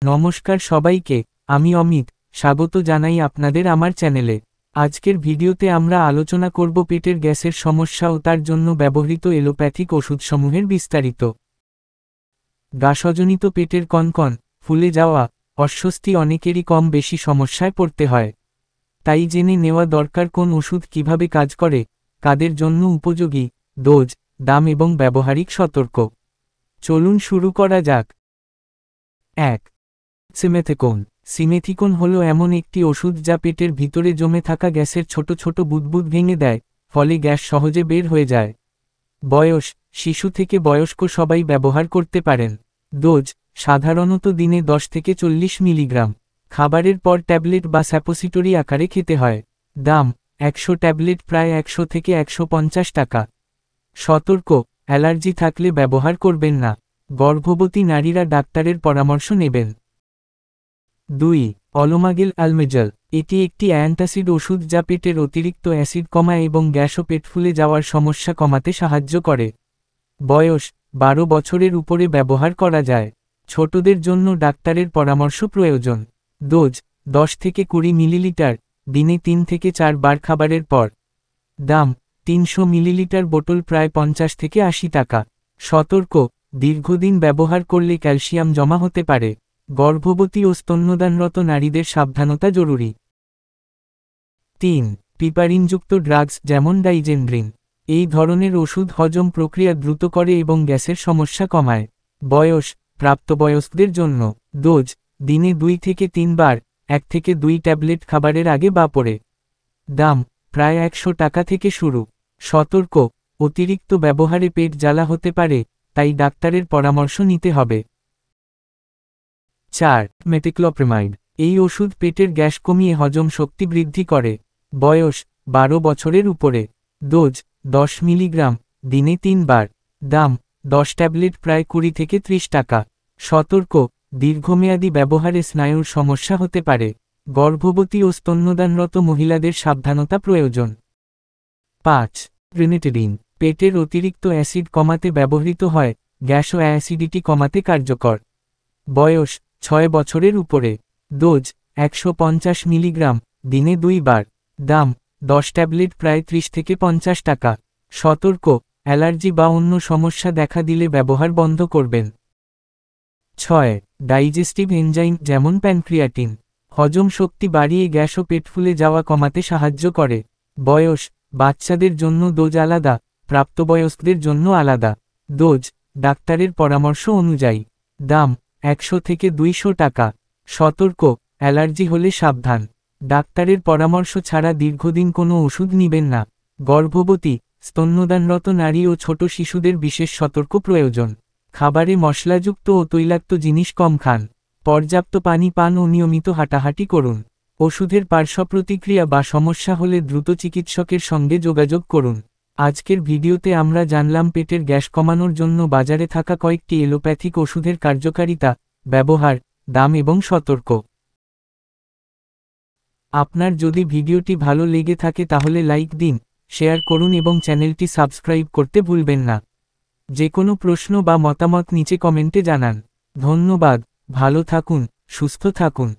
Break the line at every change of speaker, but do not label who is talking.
নমস্কার সবাইকে, আমি অমিত, স্বাগত জানাই আপনাদের আমার চ্যানেলে। আজকের ভিডিওতে আমরা আলোচনা করব পেটের গ্যাসের সমস্যা ও তার জন্য ব্যবহৃত এলোপ্যাথিক ওষুধসমূহের বিস্তারিত। গ্যাসজনিত পেটের কনকন, ফুলে যাওয়া, অস্বস্তি অনেকেরই কম বেশি সমস্যায় পড়তে হয়। তাই জেনে নেওয়া দরকার কোন ওষুধ কিভাবে কাজ করে, কাদের জন্য উপযোগী, ডোজ, দাম এবং ব্যবহারিক সতর্ক। চলুন শুরু করা যাক। 1. সিমেথিকোন। সিমেথিকোন হলো এমন একটি ওষুধ যা পেটের ভিতরে জমে থাকা গ্যাসের ছোট ছোট বুদবুদ ভেঙে দেয়, ফলে গ্যাস সহজে বের হয়ে যায়। বয়স, শিশু থেকে বয়স্ক সবাই ব্যবহার করতে পারেন। ডোজ, সাধারণত দিনে 10 থেকে 40 মিলিগ্রাম। খাবারের পর ট্যাবলেট বা স্যাপোসিটরি আকারে খেতে হয়। দাম, 100 ট্যাবলেট প্রায় 100 থেকে 150 টাকা। সতর্ক, অ্যালার্জি থাকলে ব্যবহার করবেন না। গর্ভবতী নারীরা ডাক্তারের পরামর্শ নেবেন। 2. অলোমাগেল আলমেজল। এটি একটি অ্যান্টাসিড ওষুধ যা পেটের অতিরিক্ত অ্যাসিড কমায় এবং গ্যাস ও পেট ফুলে যাওয়ার সমস্যা কমাতে সাহায্য করে। বয়স, 12 বছরের উপরে ব্যবহার করা যায়। ছোটদের জন্য ডাক্তারের পরামর্শ প্রয়োজন। ডোজ, 10 থেকে 20 মিলিলিটার, দিনে 3 থেকে 4 বার খাবারের পর। দাম, 300 মিলিলিটার বোতল প্রায় 50 থেকে 80 টাকা। সতর্ক, দীর্ঘদিন ব্যবহার করলে ক্যালসিয়াম জমা হতে পারে। গর্ভবতী ও স্তন্যদানরত নারীদের সাবধানতা জরুরি। 3. পিপারিনযুক্ত ড্রাগস যেমন ডাইজেন্ড্রিন। এই ধরনের ওষুধ হজম প্রক্রিয়া দ্রুত করে এবং গ্যাসের সমস্যা কমায়। বয়স, প্রাপ্তবয়স্কদের জন্য। ডোজ, দিনে 2 থেকে 3 বার, 1 থেকে 2 ট্যাবলেট খাবারের আগে বা পরে। দাম, প্রায় 100 টাকা থেকে শুরু। সতর্ক, অতিরিক্ত ব্যবহারে পেট জ্বালা হতে পারে, তাই ডাক্তারের পরামর্শ নিতে হবে। 4. মেটিক্লোপ্রেমাইড। এই ওষুধ পেটের গ্যাস কমিয়ে হজম শক্তি বৃদ্ধি করে। বয়স, 12 বছরের উপরে। ডোজ, 10 মিলিগ্রাম, দিনে 3 বার। দাম, 10 ট্যাবলেট প্রায় 20 থেকে 30 টাকা। সতর্ক, দীর্ঘমেয়াদী ব্যবহারে স্নায়ুর সমস্যা হতে পারে। গর্ভবতী ও স্তন্যদানরত মহিলাদের সাবধানতা প্রয়োজন। 5. রিনিটিডিন। পেটের অতিরিক্ত অ্যাসিড কমাতে ব্যবহৃত হয়, গ্যাস ও অ্যাসিডিটি কমাতে কার্যকর। বয়স, 6 বছরের উপরে। ডোজ, 150 মিলিগ্রাম, দিনে 2 বার। দাম, 10 ট্যাবলেট প্রায় 30 থেকে 50 টাকা। সতর্ক, অ্যালার্জি বা অন্য সমস্যা দেখা দিলে ব্যবহার বন্ধ করবেন। 6. ডাইজেস্টিভ এনজাইম যেমন প্যানক্রিয়াটিন। হজম শক্তি বাড়িয়ে গ্যাস ও পেট ফুলে যাওয়া কমাতে সাহায্য করে। বয়স, বাচ্চাদের জন্য ডোজ আলাদা, প্রাপ্তবয়স্কদের জন্য আলাদা। ডোজ, ডাক্তারের পরামর্শ অনুযায়ী। দাম, 100 থেকে 200 টাকা। সতর্ক, অ্যালার্জি হলে সাবধান। ডাক্তারের পরামর্শ ছাড়া দীর্ঘদিন কোনো ওষুধ নিবেন না। গর্ভবতী, স্তন্যদানরত নারী ও ছোট শিশুদের বিশেষ সতর্ক প্রয়োজন। খাবারে মশলাযুক্ত ও তৈলাক্ত জিনিস কম খান। পর্যাপ্ত পানি পান ও নিয়মিত হাঁটাহাঁটি করুন। ওষুধের পার্শ্বপ্রতিক্রিয়া বা সমস্যা হলে দ্রুত চিকিৎসকের সঙ্গে যোগাযোগ করুন। আজকের ভিডিওতে আমরা জানলাম পেটের গ্যাস কমানোর জন্য বাজারে থাকা কয়েকটি এলোপ্যাথিক ওষুধের কার্যকারিতা, ব্যবহার, দাম এবং সতর্ক। আপনার যদি ভিডিওটি ভালো লেগে থাকে তাহলে লাইক দিন, শেয়ার করুন এবং চ্যানেলটি সাবস্ক্রাইব করতে ভুলবেন না। যে কোনো প্রশ্ন বা মতামত নিচে কমেন্টে জানান। ধন্যবাদ, ভালো থাকুন, সুস্থ থাকুন।